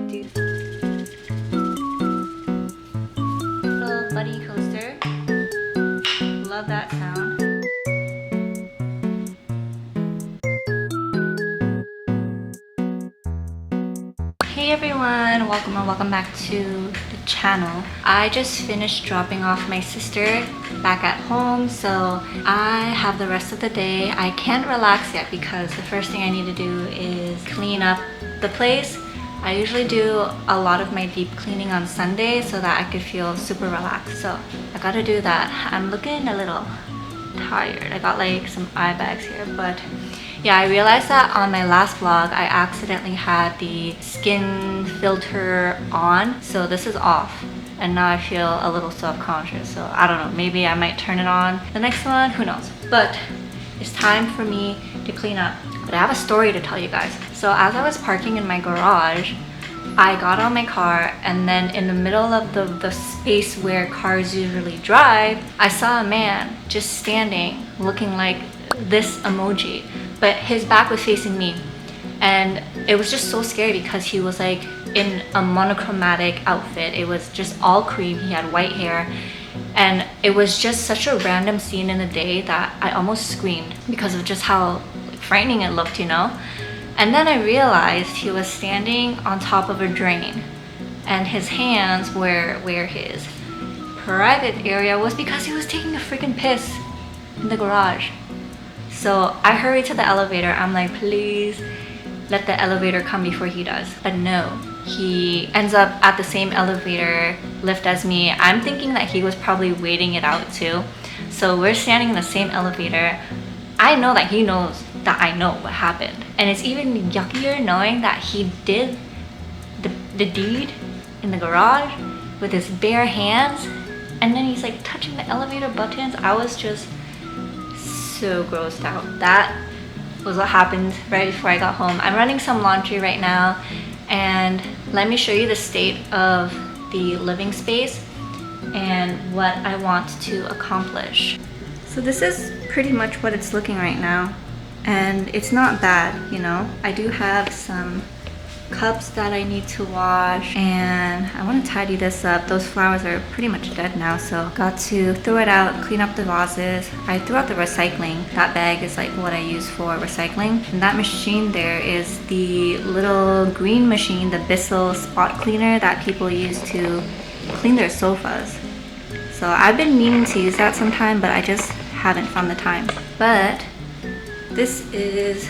Dude. Little bunny coaster. Love that sound. Hey everyone, welcome back to the channel. I just finished dropping off my sister back at home, so I have the rest of the day. I can't relax yet because the first thing I need to do is clean up the place. I usually do a lot of my deep cleaning on Sunday so that I could feel super relaxed, so I gotta do that. I'm looking a little tired. I got like some eye bags here, but yeah, I realized that on my last vlog I accidentally had the skin filter on, so this is off and now I feel a little self-conscious, so I don't know, maybe I might turn it on the next one, who knows. But it's time for me to clean up. But I have a story to tell you guys. So as I was parking in my garage, I got on my car, and then in the middle of the space where cars usually drive, I saw a man just standing looking like this emoji, but his back was facing me. And it was just so scary because he was like in a monochromatic outfit. It was just all cream, he had white hair, and it was just such a random scene in the day that I almost screamed because of just how frightening it looked, you know? And then I realized he was standing on top of a drain and his hands were where his private area was because he was taking a freaking piss in the garage. So I hurried to the elevator. I'm like, please let the elevator come before he does. But no, he ends up at the same elevator lift as me. I'm thinking that he was probably waiting it out too. So we're standing in the same elevator. I know that he knows that I know what happened. And it's even yuckier knowing that he did the deed in the garage with his bare hands, and then he's like touching the elevator buttons. I was just so grossed out. That was what happened right before I got home. I'm running some laundry right now, and let me show you the state of the living space and what I want to accomplish. So this is pretty much what it's looking right now, and it's not bad, you know. I do have some cups that I need to wash, and I want to tidy this up. Those flowers are pretty much dead now, so got to throw it out, clean up the vases. I threw out the recycling. That bag is like what I use for recycling, and that machine there is the little green machine, the Bissell spot cleaner that people use to clean their sofas. So I've been meaning to use that sometime, but I just haven't found the time. But this is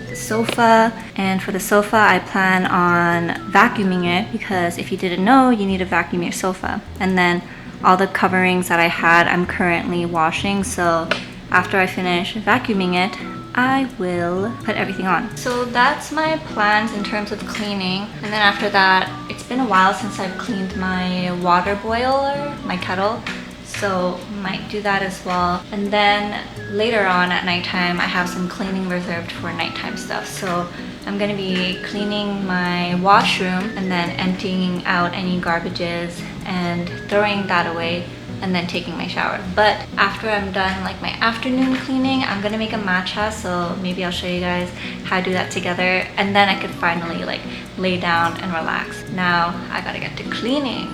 the sofa, and for the sofa I plan on vacuuming it because if you didn't know, you need to vacuum your sofa. And then all the coverings that I had I'm currently washing, so after I finish vacuuming it I will put everything on. So that's my plans in terms of cleaning. And then after that, it's been a while since I've cleaned my water boiler, my kettle, so might do that as well. And then later on at nighttime I have some cleaning reserved for nighttime stuff, so I'm gonna be cleaning my washroom and then emptying out any garbages and throwing that away, and then taking my shower. But after I'm done like my afternoon cleaning, I'm gonna make a matcha, so maybe I'll show you guys how to do that together, and then I could finally like lay down and relax. Now I gotta get to cleaning.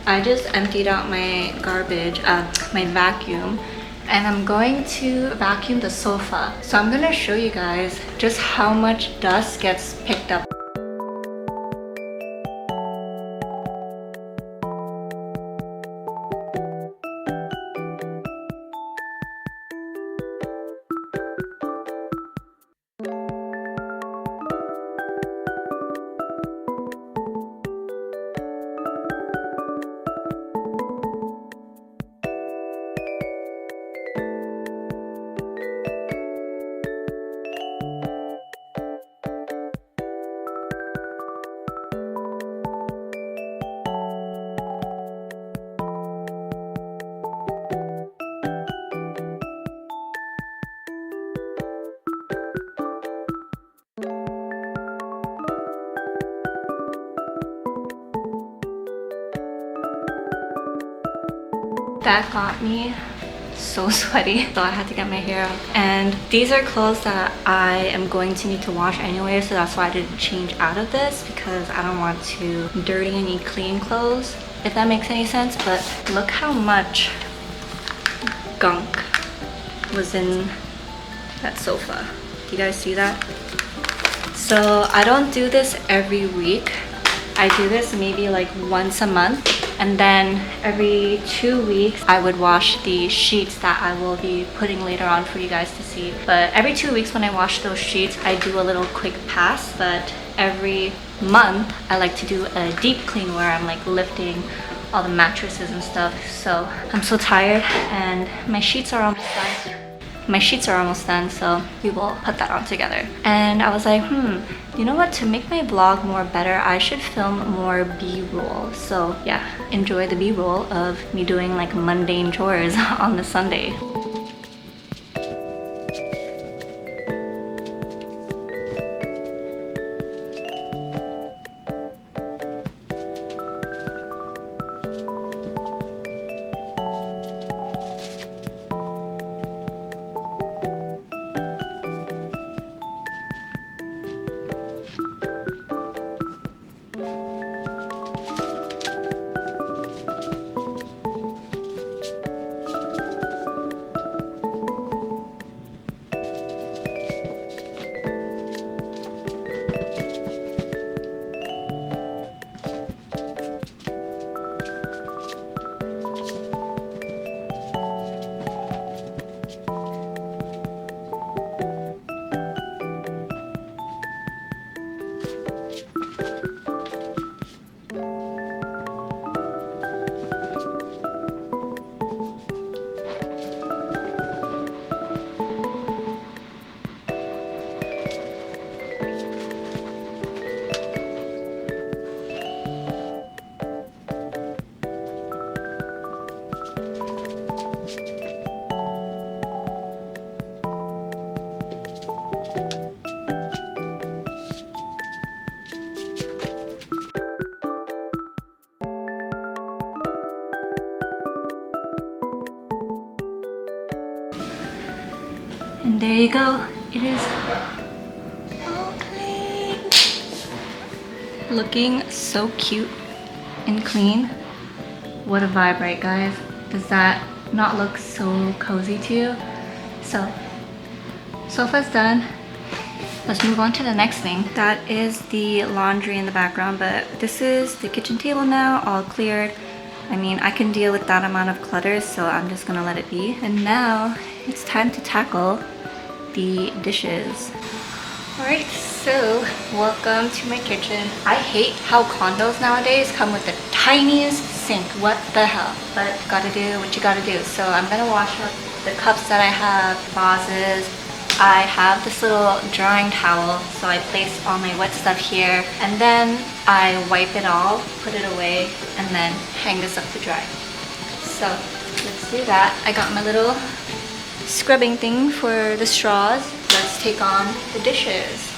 I just emptied out my garbage, my vacuum, and I'm going to vacuum the sofa. So I'm gonna show you guys just how much dust gets picked up. That got me so sweaty, so I had to get my hair up. And these are clothes that I am going to need to wash anyway, so that's why I didn't change out of this, because I don't want to dirty any clean clothes, if that makes any sense. But look how much gunk was in that sofa. Do you guys see that? So I don't do this every week. I do this maybe like once a month, and then every 2 weeks I would wash the sheets that I will be putting later on for you guys to see. But every 2 weeks when I wash those sheets, I do a little quick pass. But every month I like to do a deep clean where I'm like lifting all the mattresses and stuff. So I'm so tired, and my sheets are almost done. So we will put that on together. And I was like, you know what, to make my vlog more better, I should film more b-roll. So yeah, enjoy the b-roll of me doing like mundane chores on the Sunday. And there you go. It is all clean. Looking so cute and clean. What a vibe, right guys? Does that not look so cozy to you? So, sofa's done. Let's move on to the next thing. That is the laundry in the background, but this is the kitchen table now, all cleared. I mean, I can deal with that amount of clutter, so I'm just gonna let it be. And now it's time to tackle the dishes. Alright, so welcome to my kitchen. I hate how condos nowadays come with the tiniest sink. What the hell? But gotta do what you gotta do. So I'm gonna wash up the cups that I have, vases. I have this little drying towel, so I place all my wet stuff here, and then I wipe it all, put it away, and then hang this up to dry. So let's do that. I got my little scrubbing thing for the straws. Let's take on the dishes.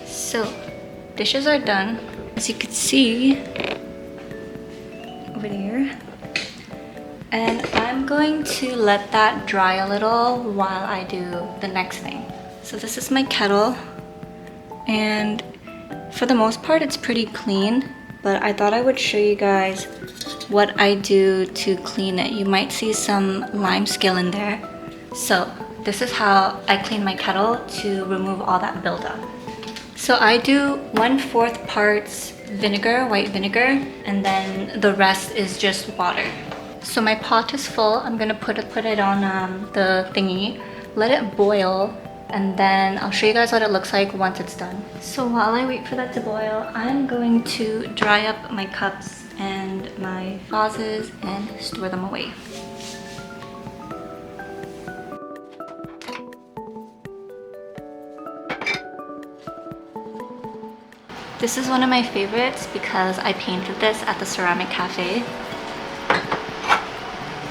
So, dishes are done. As you can see, over there. And I'm going to let that dry a little while I do the next thing. So this is my kettle. And for the most part, it's pretty clean. But I thought I would show you guys what I do to clean it. You might see some lime scale in there. So this is how I clean my kettle to remove all that buildup. So I do 1/4 parts vinegar, white vinegar, and then the rest is just water. So my pot is full. I'm gonna put it on the thingy, let it boil, and then I'll show you guys what it looks like once it's done. So while I wait for that to boil, I'm going to dry up my cups and my vases and store them away. This is one of my favorites because I painted this at the ceramic cafe.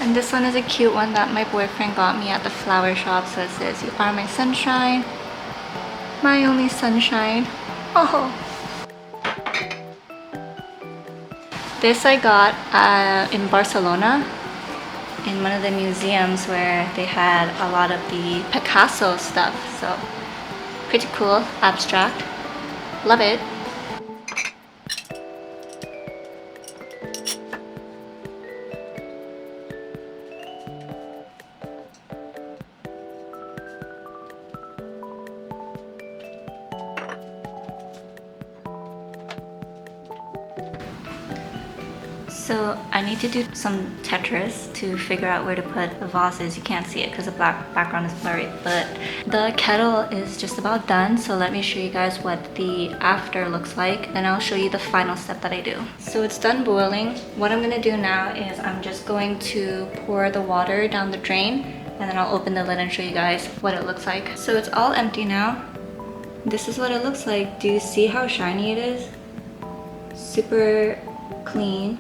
And this one is a cute one that my boyfriend got me at the flower shop. So it says, "You are my sunshine, my only sunshine." Oh. This I got in Barcelona in one of the museums where they had a lot of the Picasso stuff. So pretty cool, abstract. Love it. So I need to do some Tetris to figure out where to put the vases. You can't see it because the black background is blurry, but the kettle is just about done. So let me show you guys what the after looks like. Then I'll show you the final step that I do. So it's done boiling. What I'm gonna do now is I'm just going to pour the water down the drain, and then I'll open the lid and show you guys what it looks like. So it's all empty now. This is what it looks like. Do you see how shiny it is? Super clean.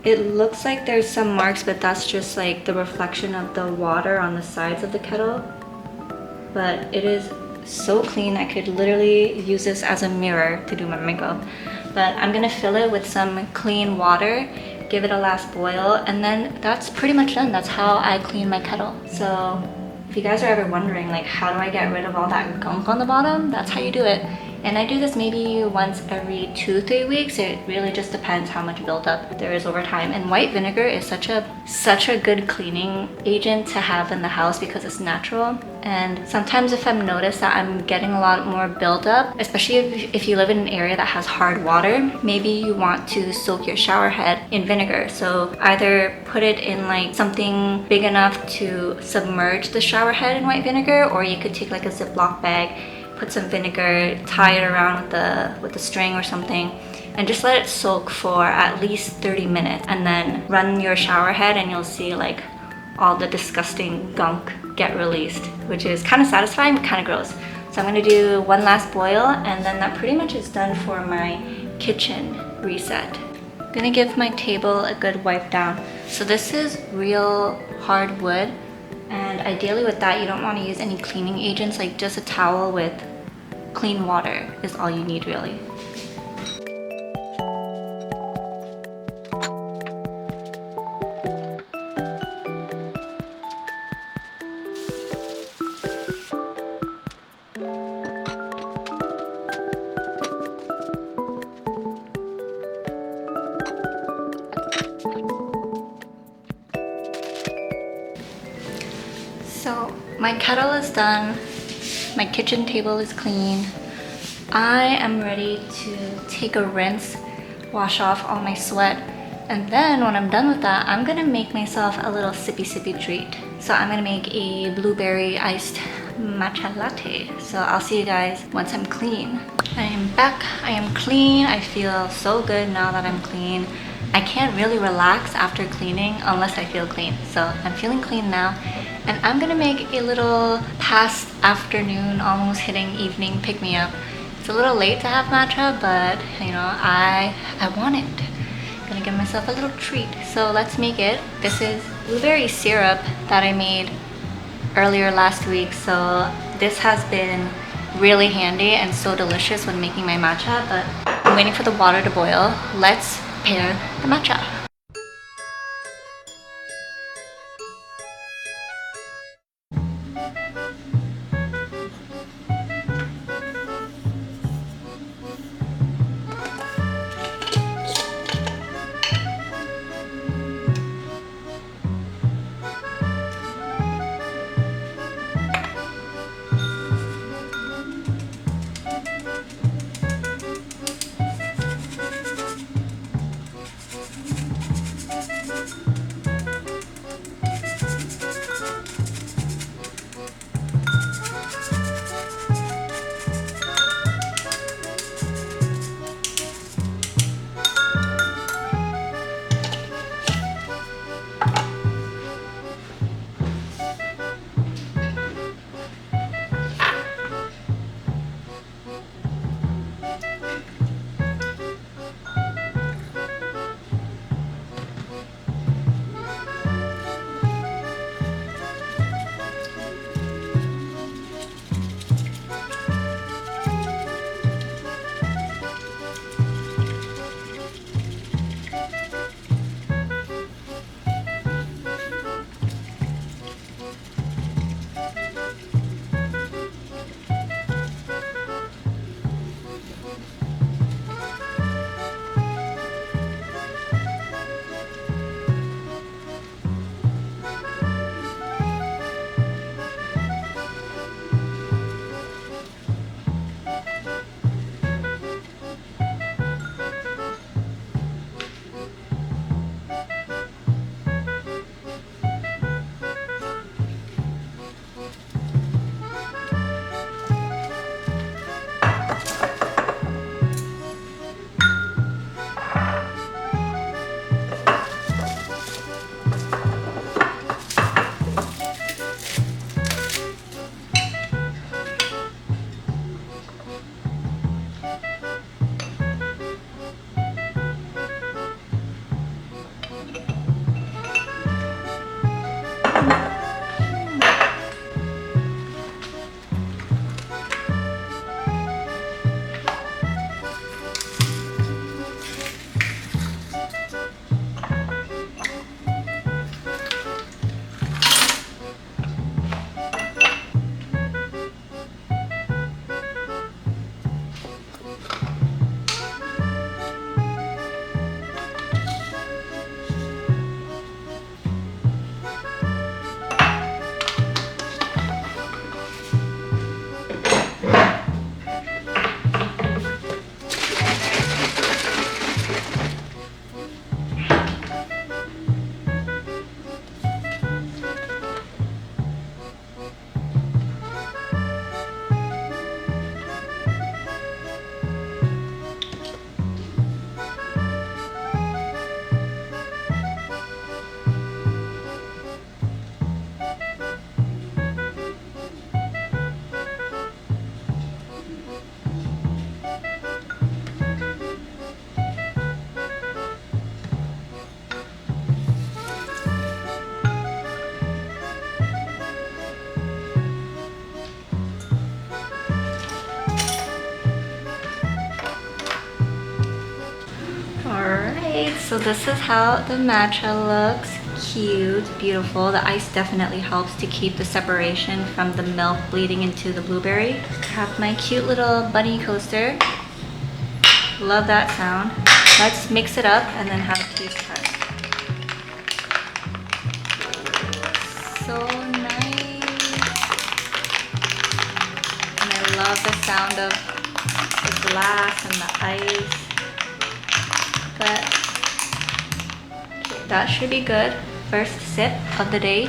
It looks like there's some marks, but that's just like the reflection of the water on the sides of the kettle. But it is so clean. I could literally use this as a mirror to do my makeup. But I'm gonna fill it with some clean water, give it a last boil, and then that's pretty much done. That's how I clean my kettle. So if you guys are ever wondering, like, how do I get rid of all that gunk on the bottom? That's how you do it. And I do this maybe once every 2-3 weeks. It really just depends how much buildup there is over time. And white vinegar is such a good cleaning agent to have in the house because it's natural. And sometimes if I've noticed that I'm getting a lot more buildup, especially if you live in an area that has hard water, maybe you want to soak your shower head in vinegar. So either put it in like something big enough to submerge the shower head in white vinegar, or you could take like a Ziploc bag, put some vinegar, tie it around with the string or something, and just let it soak for at least 30 minutes, and then run your shower head and you'll see like all the disgusting gunk get released, which is kind of satisfying but kind of gross. So I'm gonna do one last boil, and then that pretty much is done for my kitchen reset. I'm gonna give my table a good wipe down. So this is real hard wood, and ideally with that you don't want to use any cleaning agents. Like just a towel with clean water is all you need really. So my kettle is done, my kitchen table is clean. I am ready to take a rinse, wash off all my sweat, and then when I'm done with that, I'm gonna make myself a little sippy treat. So I'm gonna make a blueberry iced matcha latte. So I'll see you guys once I'm clean. I am back, I am clean. I feel so good now that I'm clean. I can't really relax after cleaning unless I feel clean. So I'm feeling clean now. And I'm gonna make a little past afternoon, almost hitting evening pick-me-up. It's a little late to have matcha, but you know, I want it. Gonna give myself a little treat. So let's make it. This is blueberry syrup that I made earlier last week. So this has been really handy and so delicious when making my matcha, but I'm waiting for the water to boil. Let's pair the matcha. So this is how the matcha looks. Cute, beautiful. The ice definitely helps to keep the separation from the milk bleeding into the blueberry. I have my cute little bunny coaster. Love that sound. Let's mix it up and then have a taste test. So nice. And I love the sound of the glass and the ice. But okay, that should be good. First sip of the day.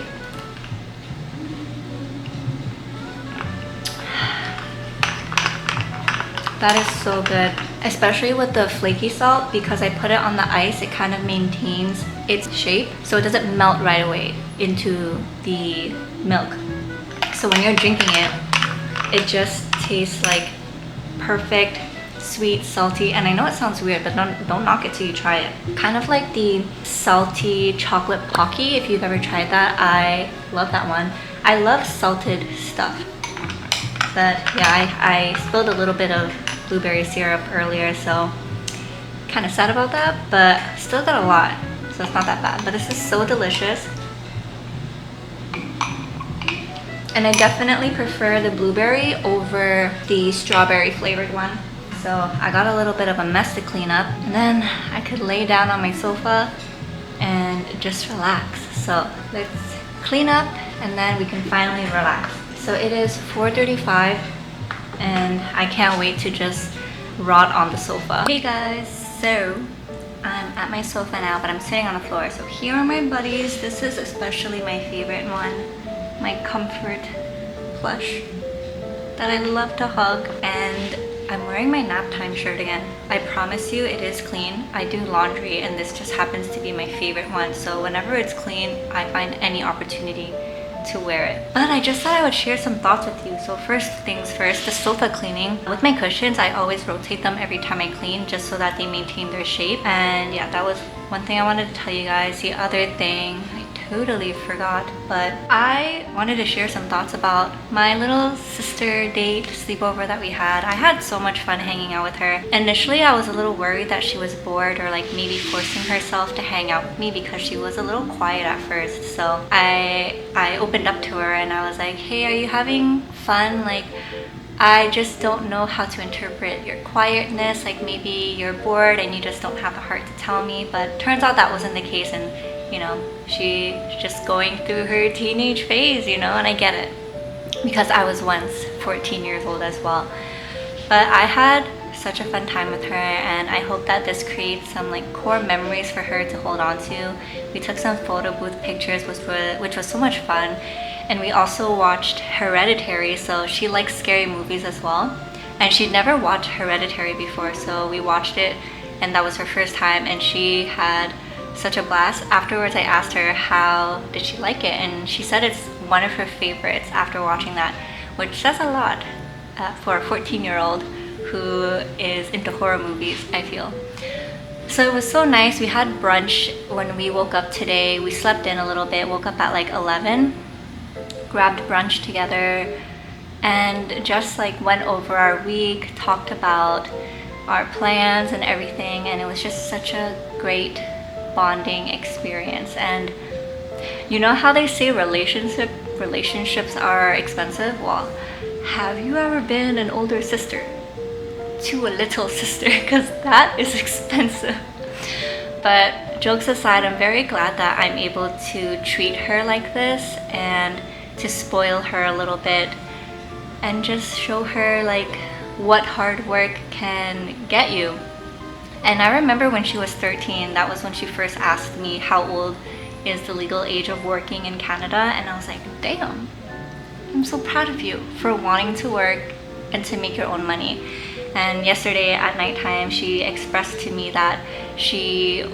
That is so good, especially with the flaky salt, because I put it on the ice, it kind of maintains its shape so it doesn't melt right away into the milk. So when you're drinking it, it just tastes like perfect, sweet, salty, and I know it sounds weird, but don't knock it till you try it. Kind of like the salty chocolate Pocky, if you've ever tried that. I love that one. I love salted stuff. But yeah, I spilled a little bit of blueberry syrup earlier, so kind of sad about that, but still got a lot, so it's not that bad. But this is so delicious. And I definitely prefer the blueberry over the strawberry flavored one. So I got a little bit of a mess to clean up, and then I could lay down on my sofa and just relax. So let's clean up and then we can finally relax. So it is 4:35 and I can't wait to just rot on the sofa. Hey guys, so I'm at my sofa now, but I'm sitting on the floor. So here are my buddies. This is especially my favorite one, my comfort plush that I love to hug. And I'm wearing my nap time shirt again. I promise you it is clean. I do laundry and this just happens to be my favorite one. So whenever it's clean, I find any opportunity to wear it. But I just thought I would share some thoughts with you. So first things first, the sofa cleaning. With my cushions, I always rotate them every time I clean just so that they maintain their shape. And yeah, that was one thing I wanted to tell you guys. The other thing, I totally forgot, but I wanted to share some thoughts about my little sister date sleepover that we had. I had so much fun hanging out with her. Initially, I was a little worried that she was bored or like maybe forcing herself to hang out with me because she was a little quiet at first. So I opened up to her and I was like, hey, are you having fun? Like, I just don't know how to interpret your quietness. Like maybe you're bored and you just don't have the heart to tell me. But turns out that wasn't the case, and you know, she's just going through her teenage phase, you know, and I get it because I was once 14 years old as well. But I had such a fun time with her, and I hope that this creates some like core memories for her to hold on to. We took some photo booth pictures, which was so much fun. And we also watched Hereditary, so she likes scary movies as well. And she'd never watched Hereditary before, so we watched it and that was her first time, and she had such a blast. Afterwards, I asked her how did she like it, and she said it's one of her favorites after watching that, which says a lot for a 14-year-old who is into horror movies, I feel. So it was so nice. We had brunch when we woke up today. We slept in a little bit, woke up at like 11, grabbed brunch together, and just like went over our week, talked about our plans and everything, and it was just such a great bonding experience. And you know how they say relationships are expensive? Well, have you ever been an older sister to a little sister? Because that is expensive. But jokes aside, I'm very glad that I'm able to treat her like this and to spoil her a little bit and just show her like what hard work can get you. And I remember when she was 13, that was when she first asked me how old is the legal age of working in Canada, and I was like, damn, I'm so proud of you for wanting to work and to make your own money. And yesterday at nighttime, she expressed to me that she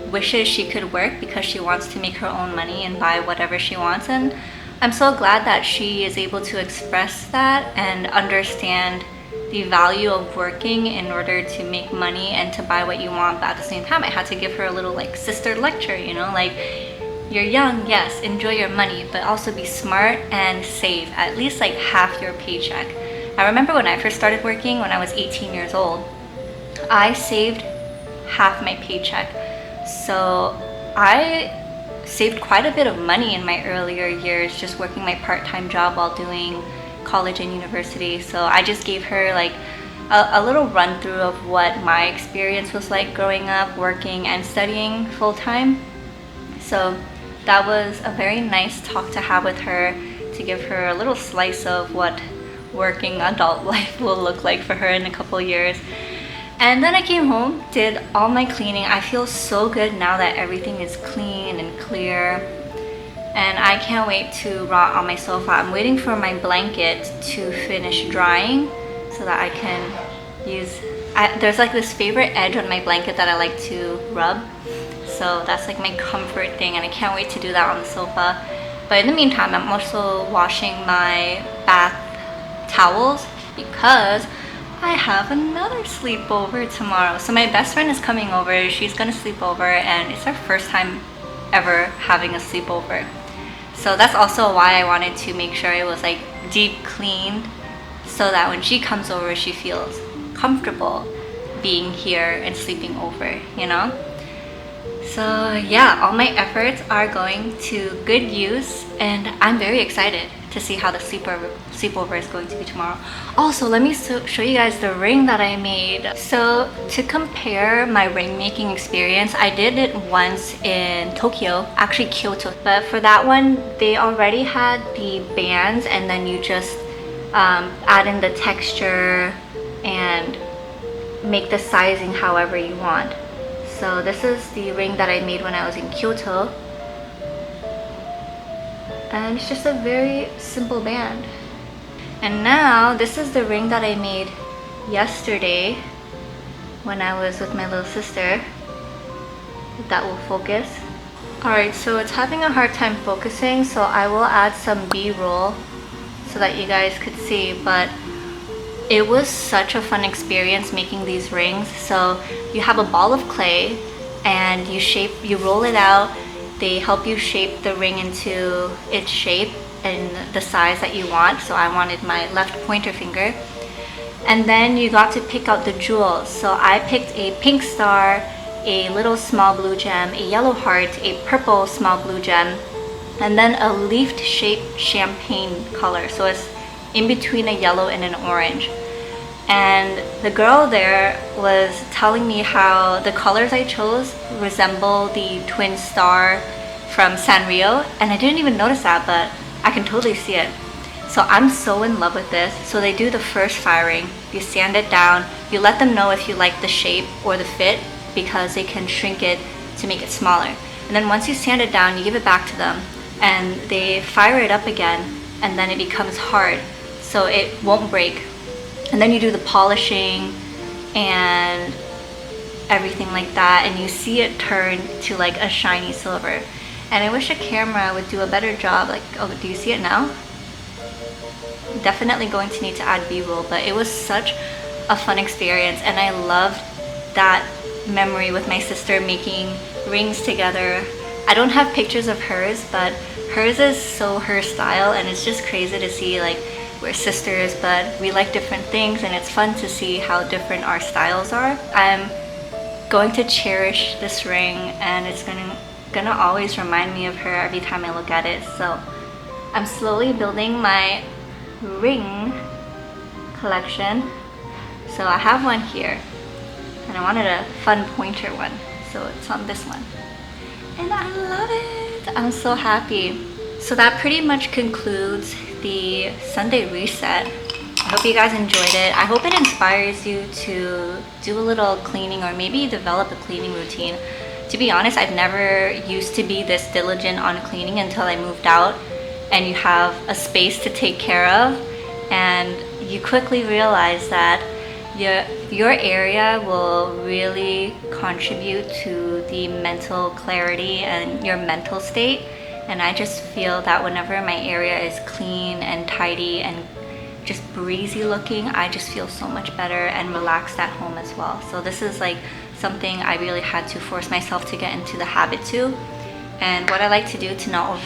wishes she could work because she wants to make her own money and buy whatever she wants. And I'm so glad that she is able to express that and understand the value of working in order to make money and to buy what you want. But at the same time, I had to give her a little like sister lecture, you know, like, you're young, yes, enjoy your money, but also be smart and save at least like half your paycheck. I remember when I first started working when I was 18 years old, I saved half my paycheck So I saved quite a bit of money in my earlier years just working my part-time job while doing college and university. So I just gave her like a little run through of what my experience was like growing up, working and studying full-time. So that was a very nice talk to have with her, to give her a little slice of what working adult life will look like for her in a couple years. And then I came home, did all my cleaning. I feel so good now that everything is clean and clear. And I can't wait to rot on my sofa. I'm waiting for my blanket to finish drying so that I can use... there's like this favorite edge on my blanket that I like to rub. So that's like my comfort thing, and I can't wait to do that on the sofa. But in the meantime, I'm also washing my bath towels because I have another sleepover tomorrow. So my best friend is coming over. She's gonna sleep over, and it's our first time ever having a sleepover. So that's also why I wanted to make sure it was like deep cleaned, so that when she comes over, she feels comfortable being here and sleeping over, you know? So yeah, all my efforts are going to good use, and I'm very excited to see how the sleepover is going to be tomorrow. Also, let me show you guys the ring that I made. So to compare my ring making experience, I did it once in Tokyo, actually Kyoto. But for that one, they already had the bands, and then you just add in the texture and make the sizing however you want. So this is the ring that I made when I was in Kyoto. And it's just a very simple band. And now this is the ring that I made yesterday when I was with my little sister. If that will focus. Alright, so it's having a hard time focusing, so I will add some B-roll so that you guys could see. But it was such a fun experience making these rings. So you have a ball of clay and you roll it out. They help you shape the ring into its shape and the size that you want. So I wanted my left pointer finger. And then you got to pick out the jewels. So I picked a pink star, a little small blue gem, a yellow heart, a purple small blue gem, and then a leafed shaped champagne color. So it's in between a yellow and an orange. And the girl there was telling me how the colors I chose resemble the twin star from Sanrio, and I didn't even notice that, but I can totally see it. So I'm so in love with this. So they do the first firing, you sand it down, you let them know if you like the shape or the fit, because they can shrink it to make it smaller. And then once you sand it down, you give it back to them, and they fire it up again, and then it becomes hard, so it won't break. And then you do the polishing and everything like that, and you see it turn to like a shiny silver. And I wish a camera would do a better job. Like, oh, do you see it now? Definitely going to need to add B-roll, but it was such a fun experience, and I loved that memory with my sister making rings together. I don't have pictures of hers, but hers is so her style, and it's just crazy to see, like, we're sisters, but we like different things, and it's fun to see how different our styles are. I'm going to cherish this ring, and it's gonna always remind me of her every time I look at it. So I'm slowly building my ring collection. So I have one here, and I wanted a fun pointer one, so it's on this one, and I love it. I'm so happy. So that pretty much concludes the Sunday reset. I hope you guys enjoyed it. I hope it inspires you to do a little cleaning, or maybe develop a cleaning routine. To be honest, I've never used to be this diligent on cleaning until I moved out, and you have a space to take care of, and you quickly realize that your area will really contribute to the mental clarity and your mental state. And I just feel that whenever my area is clean and tidy and just breezy looking, I just feel so much better and relaxed at home as well. So this is like something I really had to force myself to get into the habit to. And what I like to do to not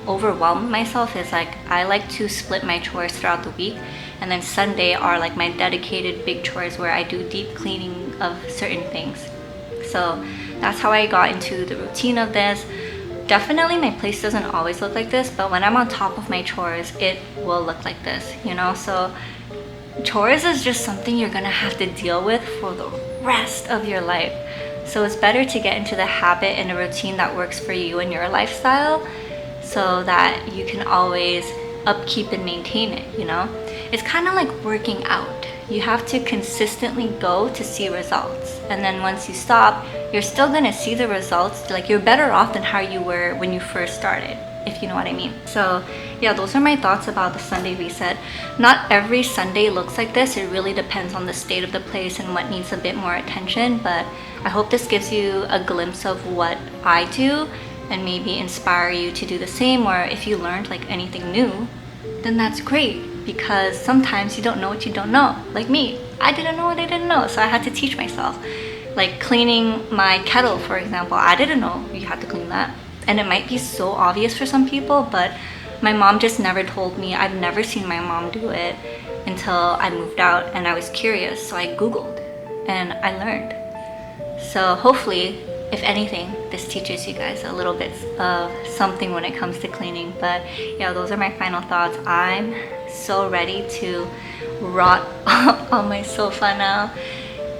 overwhelm myself is, like, I like to split my chores throughout the week, and then Sunday are like my dedicated big chores where I do deep cleaning of certain things. So that's how I got into the routine of this. Definitely my place doesn't always look like this, but when I'm on top of my chores, it will look like this, you know? So chores is just something you're gonna have to deal with for the rest of your life. So it's better to get into the habit and a routine that works for you and your lifestyle so that you can always upkeep and maintain it, you know? It's kind of like working out. You have to consistently go to see results. And then once you stop, you're still gonna see the results. Like, you're better off than how you were when you first started, if you know what I mean. So yeah, those are my thoughts about the Sunday reset. Not every Sunday looks like this. It really depends on the state of the place and what needs a bit more attention. But I hope this gives you a glimpse of what I do and maybe inspire you to do the same. Or if you learned like anything new, then that's great, because sometimes you don't know what you don't know. Like me, I didn't know what I didn't know, so I had to teach myself. Like cleaning my kettle, for example, I didn't know you had to clean that. And it might be so obvious for some people, but my mom just never told me. I've never seen my mom do it until I moved out and I was curious, so I Googled and I learned. So hopefully, if anything, this teaches you guys a little bit of something when it comes to cleaning. But yeah, those are my final thoughts. I'm so ready to rot on my sofa now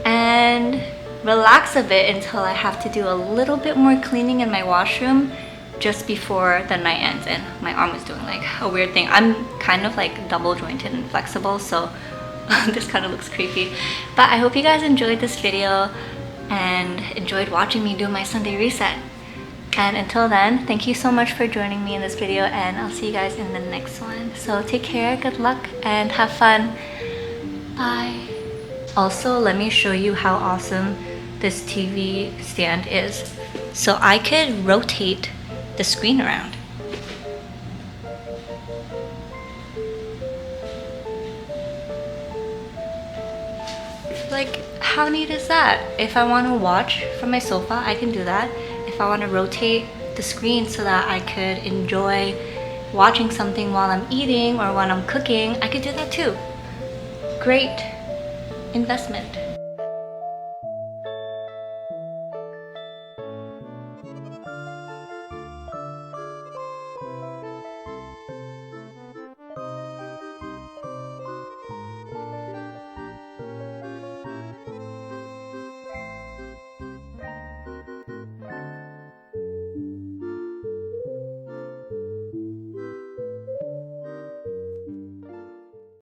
and relax a bit until I have to do a little bit more cleaning in my washroom just before the night ends. And my arm is doing like a weird thing. I'm kind of like double jointed and flexible, so this kind of looks creepy. But I hope you guys enjoyed this video and enjoyed watching me do my Sunday reset. And until then, thank you so much for joining me in this video, and I'll see you guys in the next one. So take care, good luck, and have fun. Bye. Also, let me show you how awesome this TV stand is. So I could rotate the screen around. Like, how neat is that? If I want to watch from my sofa, I can do that. If I want to rotate the screen so that I could enjoy watching something while I'm eating or when I'm cooking, I could do that too. Great investment.